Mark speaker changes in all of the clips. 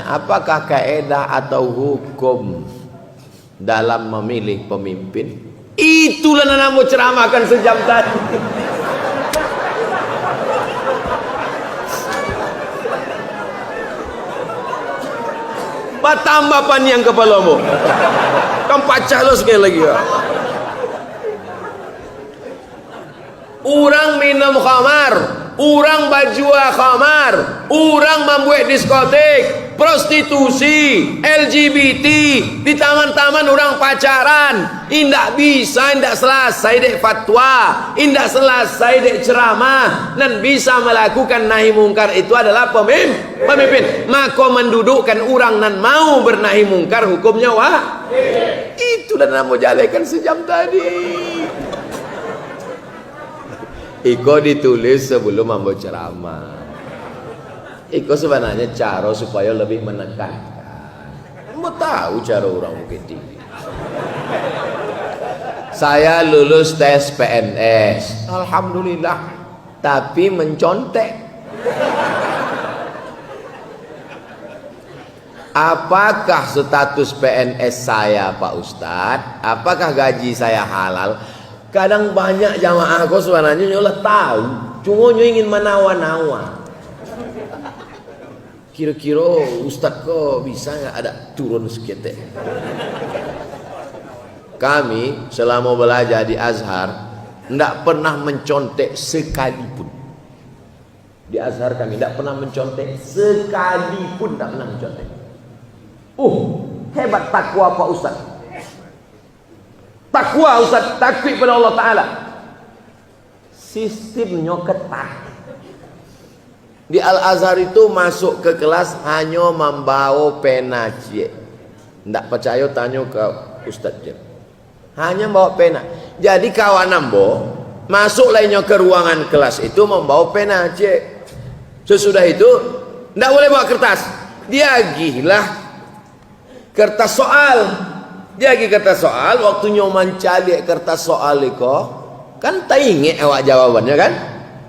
Speaker 1: apakah kaedah atau hukum dalam memilih pemimpin? Itulah yang mau ceramahkan sejam tadi. Tambah panjang kepalamu. Kamu pacah lo sekali lagi ya. Orang minum khamar, orang bajua khamar, orang membuat diskotik, prostitusi, LGBT, di taman-taman orang pacaran, indak bisa, indak selesai dek fatwa, indak selesai dek ceramah, dan bisa melakukan nahi mungkar itu adalah pemimpin. Maka mendudukkan orang dan mau bernahi mungkar hukumnya wah. Itu dan mau jalekan sejam tadi. Iko ditulis sebelum membawa ceramah. Iko sebenarnya cara supaya lebih menekankan. Mau tahu cara orang Bukit Tinggi. Saya lulus tes PNS, alhamdulillah, tapi mencontek. Apakah status PNS saya Pak Ustadz? Apakah gaji saya halal? Kadang banyak jamaah kau sebenarnya nyolah tahu, cuma ingin menawa-nawa. Kira-kira Ustadz kok bisa nggak ada turun sekitar? Kami selama belajar di Azhar tidak pernah mencontek sekalipun. Di Azhar kami tidak pernah mencontek sekalipun, tidak pernah mencontek. Hebat takwa Pak Ustadz. Takwa Ustaz, takwa pada Allah Ta'ala. Sistemnya ketat. Di Al-Azhar itu masuk ke kelas hanya membawa pena cie. Tidak percaya tanya ke Ustaz je. Hanya bawa pena. Jadi kawan nambo masuk lainnya ke ruangan kelas itu membawa pena cie. Sesudah itu tidak boleh bawa kertas. Dia gila kertas soal. Dia lagi kertas soal, waktunya mencari kertas soal itu, kan tak ingat awak jawabannya kan?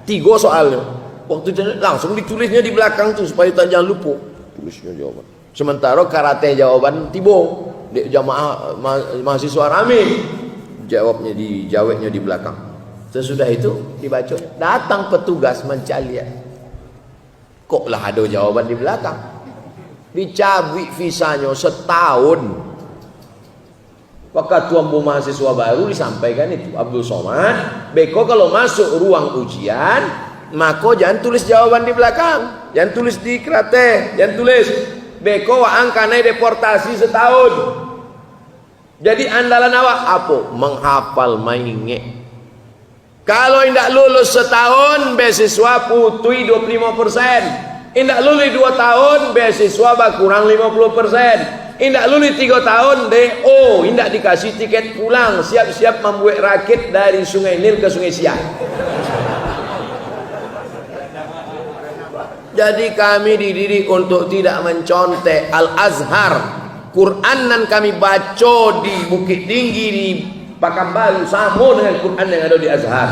Speaker 1: 3 soalnya. Waktu langsung ditulisnya di belakang tuh supaya tak jangan lupa. Tulisnya jawaban. Sementara karate jawaban tibo, di jamaah mahasiswa rame. Jawabnya di belakang. Sesudah itu dibaca. Datang petugas mencari. Kok lah ada jawaban di belakang? Dicabut visanya setahun. Maka Ketua mahasiswa baru disampaikan itu Abdul Somad, beko kalau masuk ruang ujian, maka jangan tulis jawaban di belakang, jangan tulis di kerate, jangan tulis beko waang karena deportasi setahun. Jadi andalan awak apa? Menghafal mainge. Kalau tidak lulus setahun, beasiswa putui 25%. Tidak lulus 2 tahun, beasiswa berkurang 50%. Indak lulus 3 tahun DO, indak dikasih tiket pulang, siap-siap membuat rakit dari Sungai Nil ke Sungai Siak. Jadi kami dididik untuk tidak mencontek. Al-Azhar, Quran yang kami baca di Bukit Tinggi di Pekanbaru sama dengan Quran yang ada di Azhar.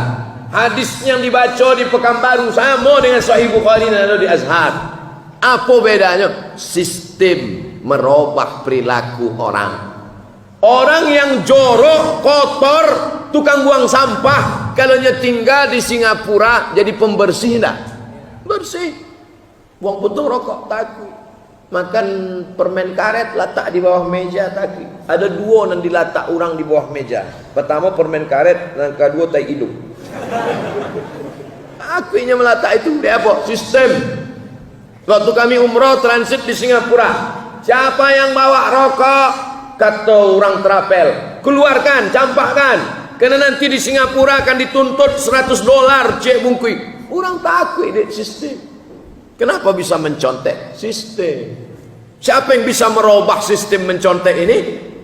Speaker 1: Hadis yang dibaca di Pekanbaru sama dengan Sahih Bukhari yang ada di Azhar. Apa bedanya? Sistem merubah perilaku orang. Orang yang jorok, kotor, tukang buang sampah, kalau dia tinggal di Singapura jadi pembersih enggak? Bersih. Buang puntung rokok takut. Makan permen karet letak di bawah meja takut. Ada 2 yang diletak orang di bawah meja. Pertama permen karet, yang kedua tai hidung. Akunya meletak itu dia apa? Sistem. Waktu kami umroh transit di Singapura, siapa yang bawa rokok? Kata orang terapel, keluarkan, campakkan. Karena nanti di Singapura akan dituntut $100 cek bungkui. Orang takut deh sistem. Kenapa bisa mencontek? Sistem. Siapa yang bisa merubah sistem mencontek ini?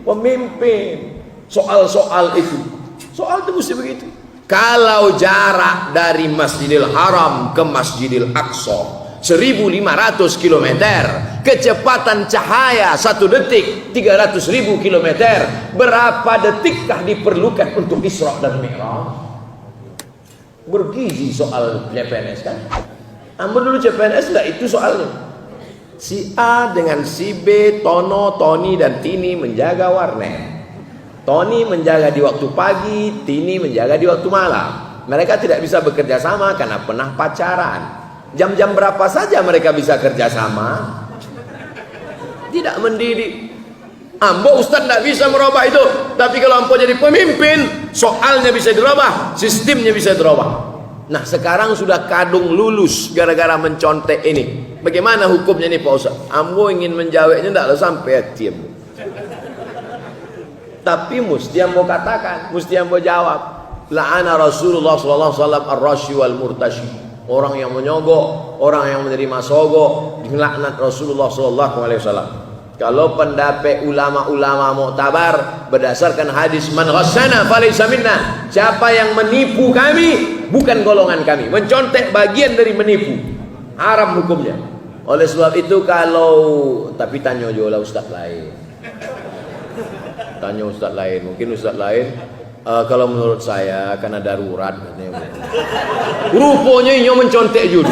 Speaker 1: Pemimpin. Soal-soal itu. Soal itu mesti begitu. Kalau jarak dari Masjidil Haram ke Masjidil Aqsa 1.500 km, kecepatan cahaya 1 detik 300.000 km, berapa detikkah diperlukan untuk Isra dan Mi'raj? Bergizi soal CPNS kan? Ambil dulu CPNS enggak itu soalnya. Si A dengan si B, Tono, Tony dan Tini menjaga warnet. Tony menjaga di waktu pagi, Tini menjaga di waktu malam. Mereka tidak bisa bekerja sama karena pernah pacaran. Jam-jam berapa saja mereka bisa kerja sama? Tidak mendidik. Ambo Ustaz tidak bisa merubah itu. Tapi kalau ambo jadi pemimpin, soalnya bisa dirubah, sistemnya bisa dirubah. Nah sekarang sudah kadung lulus gara-gara mencontek ini. Bagaimana hukumnya ini Pak Ustaz? Ambo ingin menjawabnya tidak sampai hati ambo. Tapi mesti ambo katakan, mesti ambo jawab. La'ana Rasulullah sallallahu alaihi wasallam ar-rashi wal murtashi. Orang yang menyogok, orang yang menerima sogok, dilaknat Rasulullah sallallahu alaihi wasallam. Kalau pendapat ulama-ulama muktabar berdasarkan hadis man ghassana falaysa minna, siapa yang menipu kami bukan golongan kami. Mencontek bagian dari menipu, haram hukumnya. Oleh sebab itu kalau tapi tanya juga ustaz lain, tanya ustaz lain, mungkin ustaz lain kalau menurut saya karena darurat katanya. Rupanya ini mencontek juga.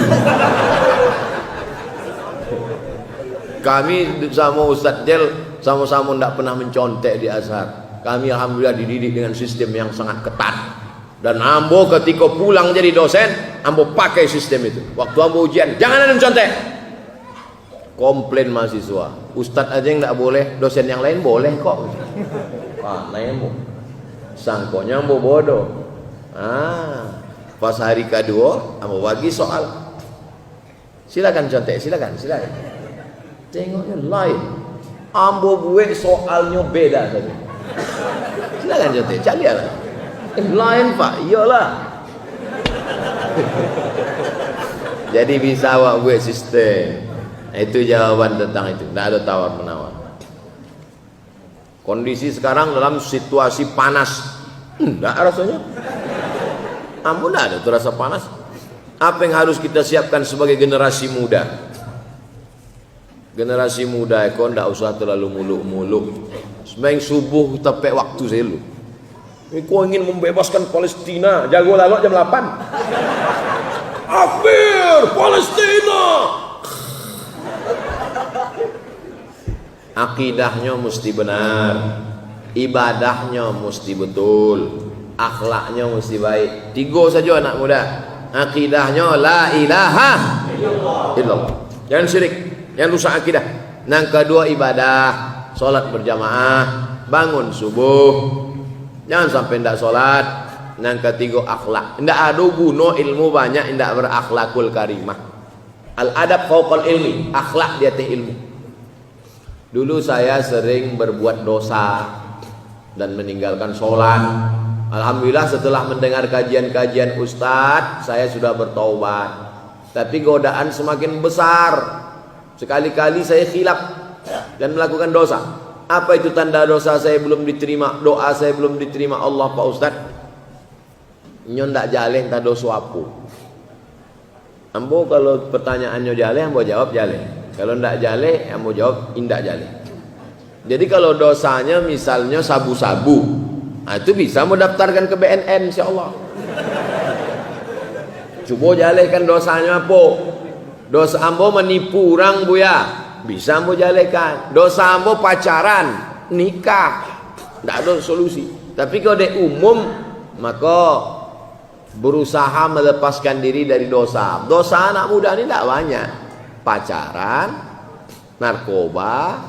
Speaker 1: Kami sama Ustaz Jel sama-sama tidak pernah mencontek di Azhar. Kami alhamdulillah dididik dengan sistem yang sangat ketat. Dan ambo ketika pulang jadi dosen, ambo pakai sistem itu. Waktu ambo ujian, jangan ada mencontek. Komplain mahasiswa, Ustaz aja yang tidak boleh, dosen yang lain boleh kok. Karena ambo sangkonya ambo bodoh. Pas hari kedua, ambo bagi soal. Silakan contek, silakan. Tengoknya lain. Ambo buat soalnya beda saja. Silakan contek, cari lah. Lain Pak, iyalah. Jadi bisa awak buat sistem. Itu jawaban tentang itu. Tidak ada tawar menawar. Kondisi sekarang dalam situasi panas. Tidak rasanya. Ambo tidak ada terasa panas. Apa yang harus kita siapkan sebagai generasi muda? Generasi muda kau tidak usah terlalu muluk-muluk. Sembahyang subuh tepat waktu saya lu. Kau ingin membebaskan Palestina, jago lalu jam 8. Akhir Palestina. Akidahnya mesti benar, ibadahnya mesti betul, akhlaknya mesti baik. 3 saja anak muda. Akidahnya la ilaha illallah. Jangan syirik. Yang rusak akidah. Yang kedua ibadah, solat berjamaah, bangun subuh, jangan sampai tidak solat. Yang ketiga akhlak. Tidak ada guna ilmu banyak tidak berakhlakul karimah. Al adab fauqal ilmi, akhlak di atas ilmu. Dulu saya sering berbuat dosa dan meninggalkan solat. Alhamdulillah setelah mendengar kajian-kajian Ustadz, saya sudah bertaubat. Tapi godaan semakin besar. Sekali-kali saya khilaf dan melakukan dosa. Apa itu tanda dosa saya belum diterima, doa saya belum diterima Allah Pak Ustaz? Nyon tak jaleh tak dosa apa? Ambo kalau pertanyaannya jaleh, ambo jawab jaleh. Kalau ndak jaleh, ambo jawab indak jaleh. Jadi kalau dosanya misalnya sabu-sabu, itu bisa mendaftarkan ke BNN insyaallah. Coba jalehkan dosanya apa? Dosa ambo menipu orang buya, bisa ambo jalekan. Dosa ambo pacaran, nikah, tidak ada solusi. Tapi kalau dia umum, maka berusaha melepaskan diri dari dosa. Dosa anak muda ini tidak banyak. Pacaran, narkoba,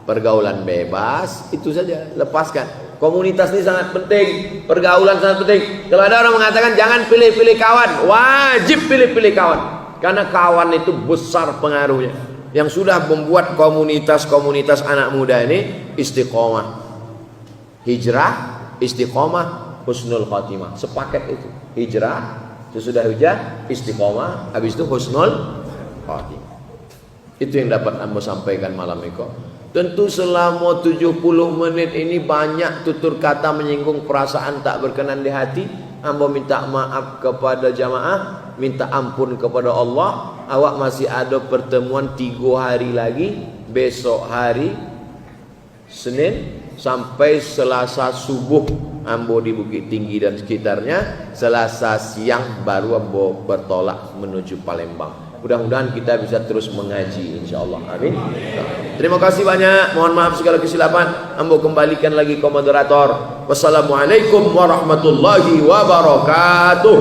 Speaker 1: pergaulan bebas, itu saja. Lepaskan. Komunitas ini sangat penting, pergaulan sangat penting. Kalau ada orang mengatakan jangan pilih-pilih kawan, wajib pilih-pilih kawan. Karena kawan itu besar pengaruhnya. Yang sudah membuat komunitas-komunitas anak muda ini istiqomah. Hijrah, istiqomah, husnul khatimah. Sepaket itu. Hijrah, sesudah hijrah, istiqomah, habis itu husnul khatimah. Itu yang dapat ambo sampaikan malam ini. Tentu selama 70 menit ini banyak tutur kata menyinggung perasaan tak berkenan di hati. Ambo minta maaf kepada jamaah, minta ampun kepada Allah. Awak masih ada pertemuan 3 hari lagi. Besok hari Senin sampai Selasa subuh ambo di Bukit Tinggi dan sekitarnya. Selasa siang baru ambo bertolak menuju Palembang. Mudah-mudahan kita bisa terus mengaji insyaallah. Amin. Terima kasih banyak. Mohon maaf segala kesilapan. Ambo kembalikan lagi ke moderator. Wassalamualaikum warahmatullahi wabarakatuh.